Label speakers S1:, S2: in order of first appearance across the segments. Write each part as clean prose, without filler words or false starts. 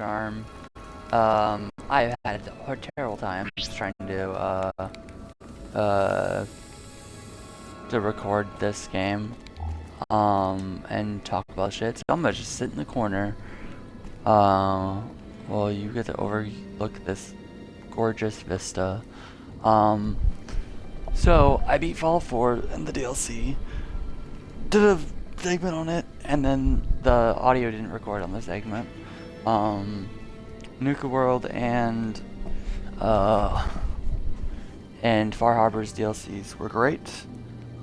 S1: charm. I've had a terrible time just trying to record this game, and talk about shit. So I'm gonna just sit in the corner, while you get to overlook this gorgeous vista. So I beat Fallout 4 in the DLC, did a segment on it, and then the audio didn't record on the segment. Nuka World and Far Harbor's DLCs were great.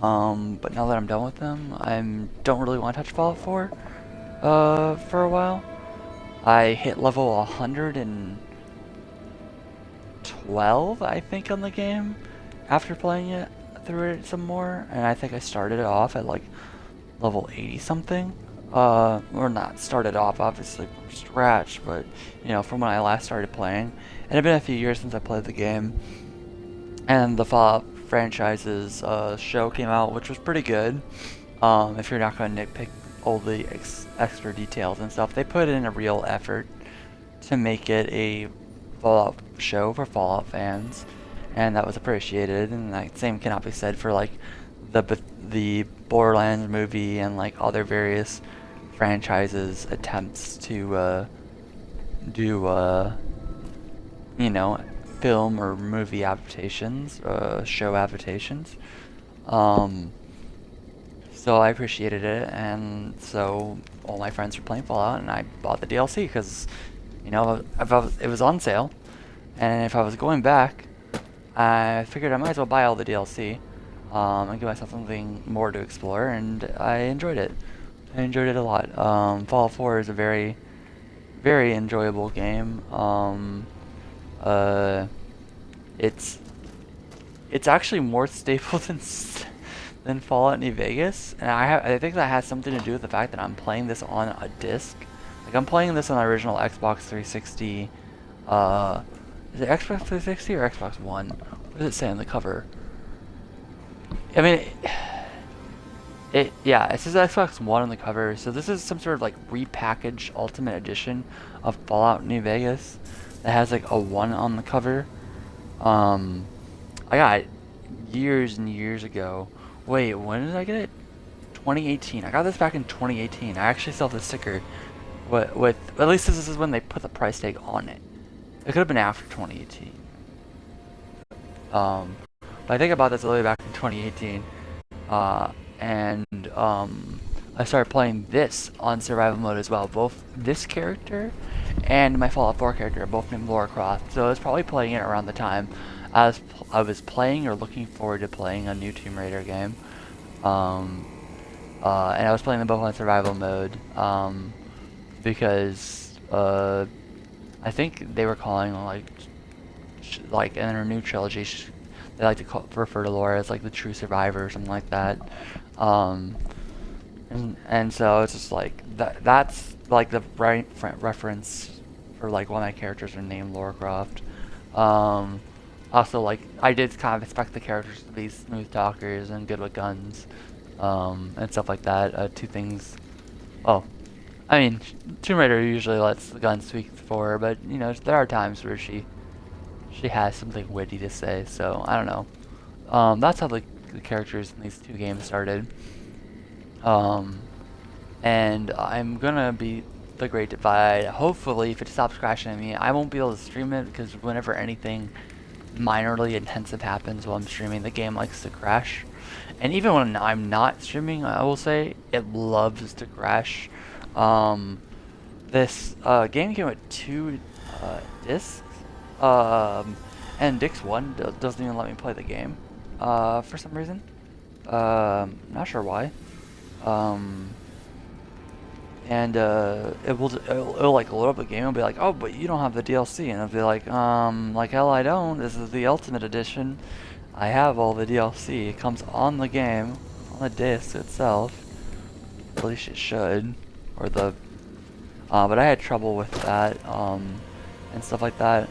S1: But now that I'm done with them, I don't really want to touch Fallout 4 for a while. I hit level 112, I think, on the game after playing it through it some more, and I think I started it off at like level 80 something. Or not started off obviously from scratch, but you know, from when I last started playing. It had been a few years since I played the game, and the Fallout franchise's show came out, which was pretty good. If you're not going to nitpick all the extra details and stuff, they put in a real effort to make it a Fallout show for Fallout fans, and that was appreciated. And that same cannot be said for like the Borderlands movie and like other various franchises' attempts to do you know, film or movie adaptations, show adaptations. So I appreciated it, and so all my friends were playing Fallout, and I bought the DLC because, you know, it was on sale, and if I was going back, I figured I might as well buy all the DLC, and give myself something more to explore, and I enjoyed it. I enjoyed it a lot. Fallout 4 is a very, very enjoyable game. It's actually more stable than Fallout New Vegas, and I think that has something to do with the fact that I'm playing this on a disc. Like, I'm playing this on the original Xbox 360. Is it Xbox 360 or Xbox One? What does it say on the cover? I mean, yeah, it says Xbox One on the cover, so this is some sort of like repackaged Ultimate Edition of Fallout New Vegas that has like a 1 on the cover. I got it years and years ago. Wait, when did I get it? 2018. I got this back in 2018. I actually still have the sticker. With at least this is when they put the price tag on it. It could have been after 2018. But I think about this all the way back in 2018. And I started playing this on survival mode as well. Both this character and my Fallout 4 character are both named Lara Croft. So I was probably playing it around the time I was playing or looking forward to playing a new Tomb Raider game. And I was playing them both on survival mode, because I think they were calling like in their new trilogy, they like to refer to Laura as like the true survivor or something like that. And so it's just like that's like the right reference for like one of my characters are named Lara Croft. Also, like, I did kind of expect the characters to be smooth talkers and good with guns, and stuff like that. Two things. Well, I mean, Tomb Raider usually lets the gun speak for her, but you know, there are times where she has something witty to say. So I don't know. That's how the characters in these two games started. And I'm gonna beat The Great Divide. Hopefully, if it stops crashing at me, I won't be able to stream it because whenever anything minorly intensive happens while I'm streaming, the game likes to crash. And even when I'm not streaming, I will say it loves to crash. This game came with 2 discs, and disc 1 doesn't even let me play the game for some reason. Not sure why. And it'll like load up the game and be like, oh, but you don't have the DLC, and I'll be like hell I don't. This is the Ultimate Edition. I have all the DLC. It comes on the game, on the disc itself. At least it should, or the. But I had trouble with that, and stuff like that.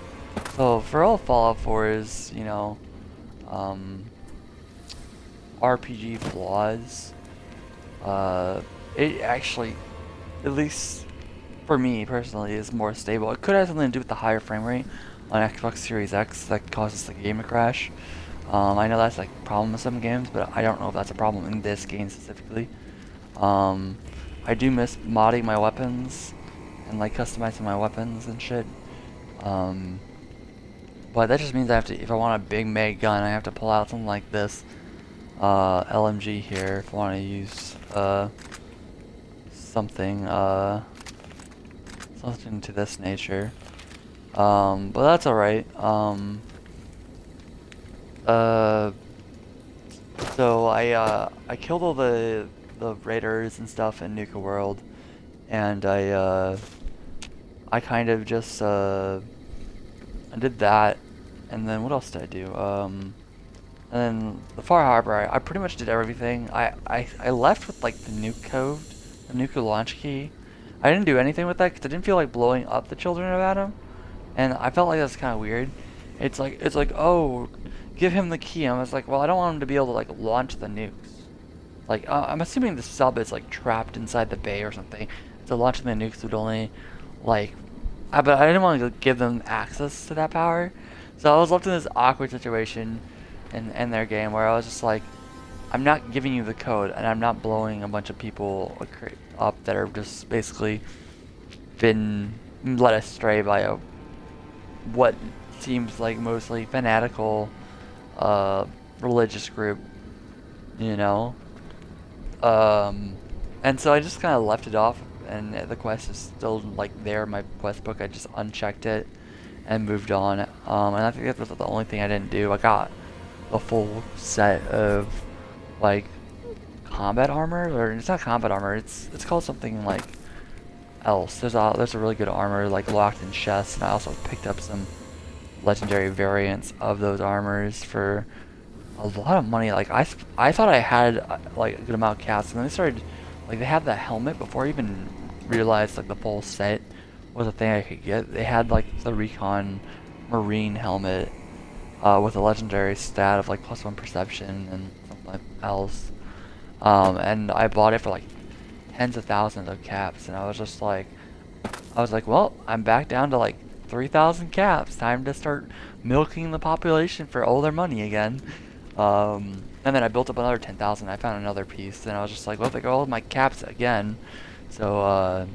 S1: So for all Fallout 4's, you know, RPG flaws, it actually, at least for me personally, is more stable. It could have something to do with the higher frame rate on Xbox Series X that causes the game to crash. I know that's like a problem with some games, but I don't know if that's a problem in this game specifically. Um, I do miss modding my weapons and like customizing my weapons and shit. Um, but that just means I have to, if I want a big meg gun, I have to pull out something like this LMG here if I want to use something something to this nature. But that's alright. So I killed all the raiders and stuff in Nuka World, and I kind of just I did that, and then what else did I do? And then the Far Harbor, I pretty much did everything. I left with like the nuke code, the nuke launch key. I didn't do anything with that because I didn't feel like blowing up the children of Adam, and I felt like that's kind of weird. It's like oh, give him the key. I was like, well, I don't want him to be able to like launch the nukes. Like I'm assuming the sub is like trapped inside the bay or something. So launching the nukes would only like, but I didn't want to give them access to that power. So I was left in this awkward situation in their game where I was just like, I'm not giving you the code and I'm not blowing a bunch of people up that are just basically been led astray by what seems like mostly fanatical religious group, you know. And so I just kind of left it off, and the quest is still like there in my quest book. I just unchecked it and moved on. And I think that was the only thing I didn't do. I got a full set of like combat armor, or it's not combat armor. It's called something like else. There's a really good armor like locked in chests, and I also picked up some legendary variants of those armors for a lot of money. Like I thought I had like a good amount of caps, and then they started like they had that helmet before I even realized like the full set was a thing I could get. They had like the Recon Marine helmet with a legendary stat of like +1 perception and something else. And I bought it for like tens of thousands of caps, and I was like, well, I'm back down to like 3,000 caps. Time to start milking the population for all their money again. And then I built up another 10,000. I found another piece, and I was just like, well, they got all of my caps again. So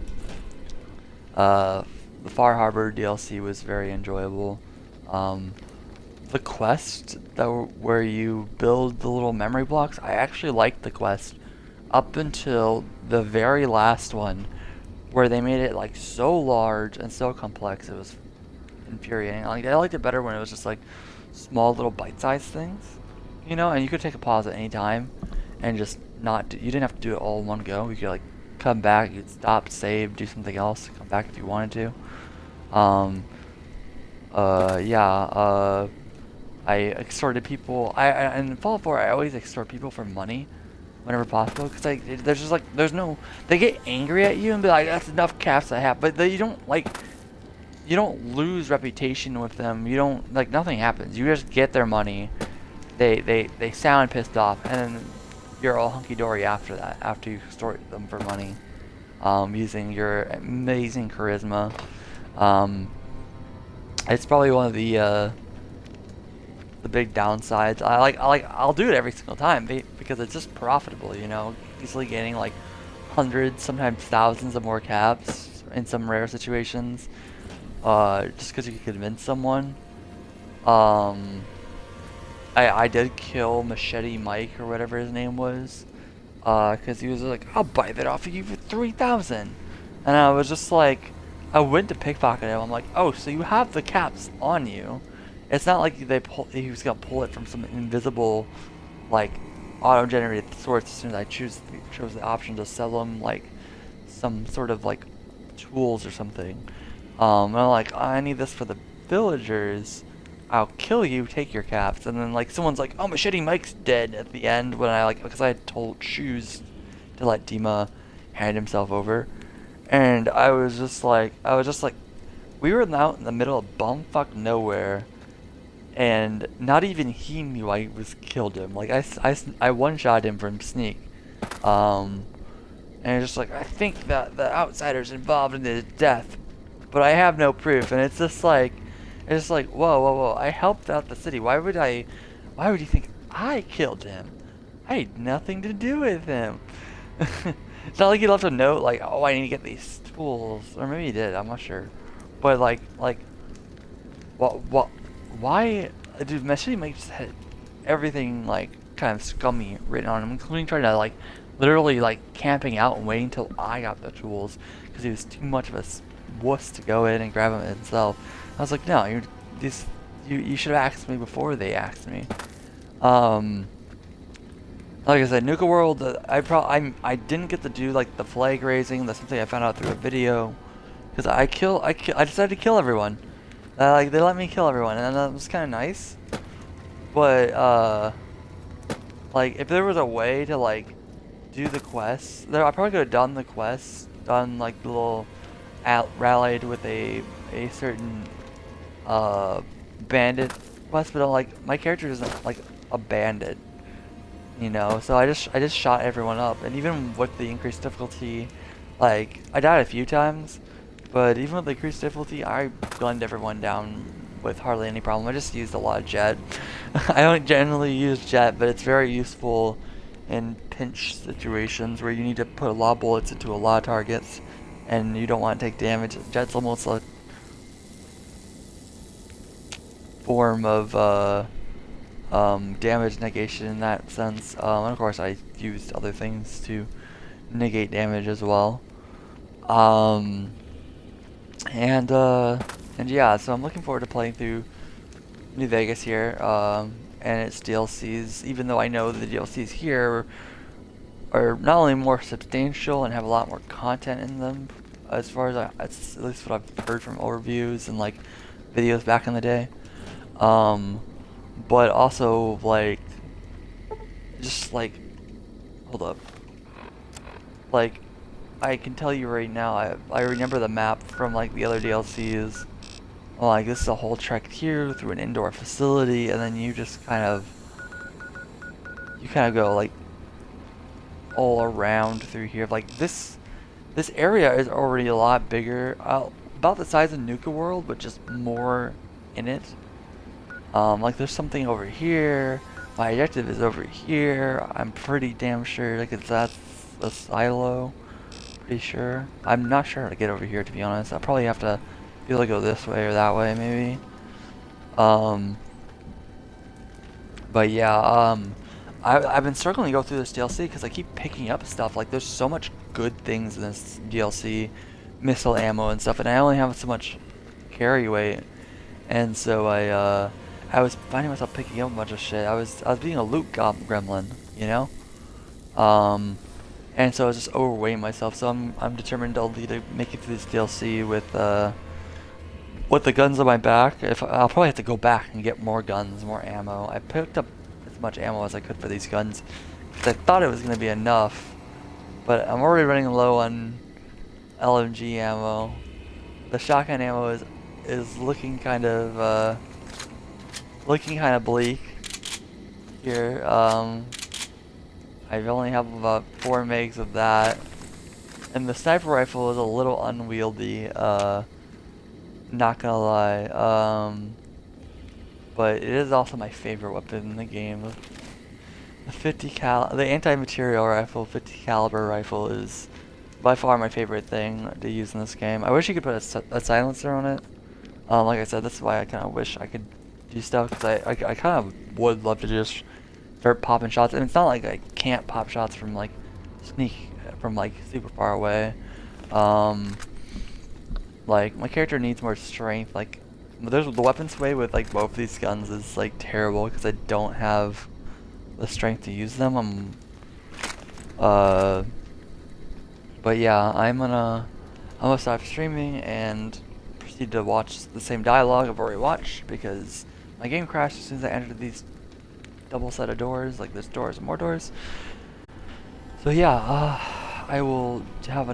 S1: the Far Harbor DLC was very enjoyable. The quest where you build the little memory blocks, I actually liked the quest up until the very last one, where they made it like so large and so complex. It was infuriating. Like I liked it better when it was just like small little bite-sized things, you know, and you could take a pause at any time and just not you didn't have to do it all in one go. You could like come back, you'd stop, save, do something else, come back if you wanted to. I extorted people. In Fallout 4, I always extort people for money whenever possible, because like there's just like they get angry at you and be like, that's enough caps I have, but you don't lose reputation with them. You don't like nothing happens. You just get their money. They sound pissed off, and then you're all hunky dory after that. After you extort them for money, using your amazing charisma. It's probably one of the big downsides. I'll do it every single time because it's just profitable, you know, easily gaining like hundreds, sometimes thousands of more caps in some rare situations, just because you can convince someone. I did kill Machete Mike or whatever his name was, because he was like, I'll buy that off of you for 3,000, and I was just like, I went to pickpocket him. I'm like, oh, so you have the caps on you. It's not like he was gonna pull it from some invisible, like, auto-generated source as soon as I chose the option to sell them like some sort of like tools or something. And I'm like, I need this for the villagers. I'll kill you, take your caps. And then like someone's like, oh, Machete Mike's dead at the end when because I had told Shoes to let Dima hand himself over, and I was just like, we were out in the middle of bumfuck nowhere. And not even he knew I was killed him. Like I one-shot him from sneak, And it's just like, I think that the outsider's involved in his death, but I have no proof. And it's just like, whoa, whoa, whoa! I helped out the city. Why would you think I killed him? I had nothing to do with him. It's not like he left a note like, oh, I need to get these tools, or maybe he did. I'm not sure. But like, what, why? Dude, my city makes everything like kind of scummy written on him, including trying to like literally like camping out and waiting until I got the tools because he was too much of a wuss to go in and grab them himself. I was like, no, you should have asked me before they asked me. Like I said, Nuka World, I didn't get to do like the flag raising. That's something I found out through a video, because I decided to kill everyone. Like they let me kill everyone, and that was kind of nice. But like if there was a way to like do the quests, I probably could have done the quests, done like the little rallied with a certain bandit quest, but like my character isn't like a bandit. You know, so I just shot everyone up, and even with the increased difficulty, like I died a few times, but even with the increased difficulty, I gunned everyone down with hardly any problem. I just used a lot of jet. I don't generally use jet, but it's very useful in pinch situations where you need to put a lot of bullets into a lot of targets, and you don't want to take damage. Jet's almost a form of damage negation in that sense. And of course I used other things to negate damage as well. And yeah, so I'm looking forward to playing through New Vegas here, and its DLCs, even though I know the DLCs here are not only more substantial and have a lot more content in them, as far as at least what I've heard from overviews and like videos back in the day. But also, like, just like, hold up. Like, I can tell you right now, I remember the map from like the other DLCs. Like, this is a whole trek here through an indoor facility, and then you just kind of go like all around through here. Like this area is already a lot bigger, about the size of Nuka World, but just more in it. Like there's something over here. My objective is over here. I'm pretty damn sure, like that's a silo. Pretty sure. I'm not sure how to get over here, to be honest. I'll probably have to be able to go this way or that way, maybe. But yeah, I've been struggling to go through this DLC because I keep picking up stuff. Like there's so much good things in this DLC, missile ammo and stuff, and I only have so much carry weight, and so I was finding myself picking up a bunch of shit. I was being a loot gremlin, you know? And so I was just overweighting myself. So I'm determined to make it through this DLC with the guns on my back. I'll probably have to go back and get more guns, more ammo. I picked up as much ammo as I could for these guns, because I thought it was gonna be enough, but I'm already running low on LMG ammo. The shotgun ammo is looking kind of bleak here. I only have about 4 megs of that, and the sniper rifle is a little unwieldy, not gonna lie, but it is also my favorite weapon in the game. The anti-material rifle, 50 caliber rifle, is by far my favorite thing to use in this game. I wish you could put a silencer on it. Like I said, that's why I kind of wish I could do stuff, because I kind of would love to just start popping shots, and it's not like I can't pop shots from like super far away. Like my character needs more strength. Like the weapon sway with like both these guns is like terrible because I don't have the strength to use them. But yeah, I'm gonna stop streaming and proceed to watch the same dialogue I've already watched, because my game crashed as soon as I entered these double set of doors. Like there's doors and more doors. So yeah, I will have a